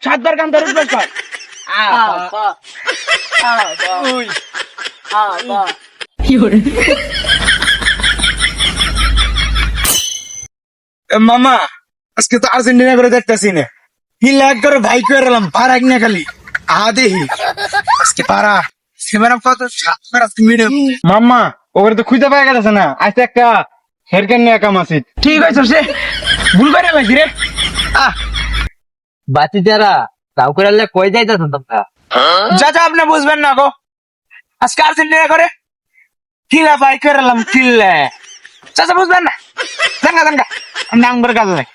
সাতবার কান ধরে উঠবাস কর। মামা আজকে তো আর্জেন্টিনা করে দেখতেছি না, কি লাগ করে ভাই করে এলাম পারা কিনা খালি দেহি আজকে পারা সেমারাম কত সাতবার আজকে মিডিয়াম। মাম্মা ওরে তো খুঁজে পাওয়া গেছে না, আজকে একটা হেরকান নিয়ে কাম আছে। ঠিক আছে সে ভুল করে লাগছি রে। বাতি যারা তাও করে কই যাইতেছ তোমরা? চাচা আপনি বুঝবেন না গো, আজকে আর্জেন্টিনা করে কিলা ভাই করে এলাম কিল্লে, চাচা বুঝবেন না। জাঙ্গা জাঙ্গা নাম করে কাজ নাই।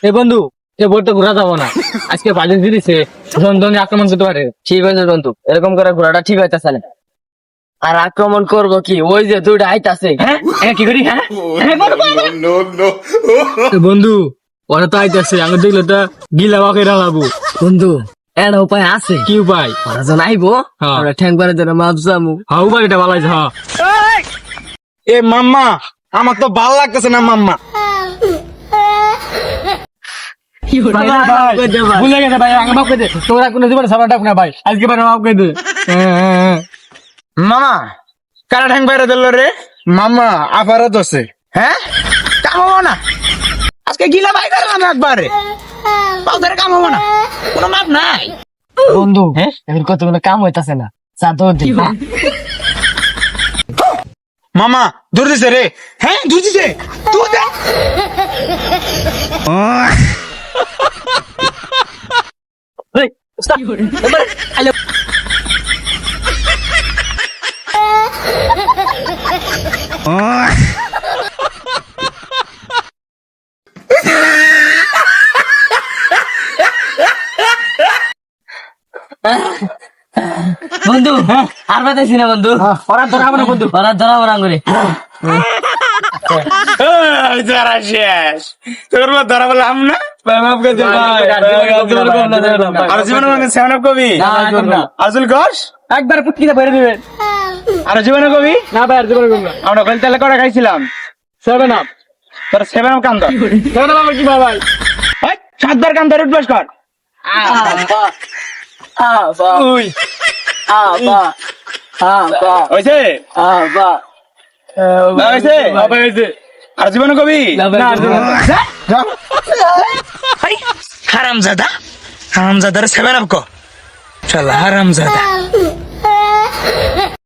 এ বন্ধু এ বোর্ডটা ঘোরা যাবো না, আজকে বাজে দিয়েছে জনজনে আক্রমণ করতে পারে। ঠিক আছে বন্ধু, এরকম করে ঘোরাটা ঠিক হইতেছে না। আর আক্রমণ করবো কি, ওই যে দুইটা আইতাছে। হ্যাঁ কি করি? হ্যাঁ বন্ধু ওরা তো আইতাছে, আমি দেখলে তো গিলা বাকে রালাবো। বন্ধু একটা উপায় আছে। কি উপায়? ওরা যখন আইবো আমরা ঠ্যাং পারে ধরে মাপ যাবো। হ্যাঁ উপায় এটা ভালো আছে। হ্যাঁ এ মাম্মা আমার তো ভাল লাগতেছে না মাম্মা। ভুলে গেছে ভাই, আগে মাপ করে দে। তোরা কোনো জীবনে সাবান ডাক না ভাই, আজকে পারে মাপ করে দে। মামা কারা ঠ্যাং বাইরে দিল রে? মামা আবারও দোষে। হ্যাঁ কামাবো না আজকে গিলা ভাই করলাম একবারে, পাও ধরে কামাবো না, কোনো মাপ নাই। বন্ধু এখন কতগুলো কাম হইতাছে না, চা তো দিই। মামা দূর দিছে রে। হ্যাঁ দূর দিছে তুই দে। বন্ধু আর বাতাইছি না বন্ধু, ওরা ধরাবো না বন্ধু, ওরা ধরাবো না করে। যারা শেষ তোর ধরা বললাম না। আর জীবনে সেভেন আপ কবি আজুল ঘোষ একবার পুটকিটা ভরে দিবেন। আর জীবনে কবি না ভাই আর জীবনে করবো না। আমরা কল তেলে করে খাইছিলাম সেভেন আপ। তোর সেভেন আপ কান্দ সেভেন আপ কি ভাই? সাতবার কান ধরে উঠবাস কর। উই হয়েছে হয়েছে আর জীবনে কবি হারামজাদা, হারামজাদার সেভেন আপ কো, চল হারামজাদা।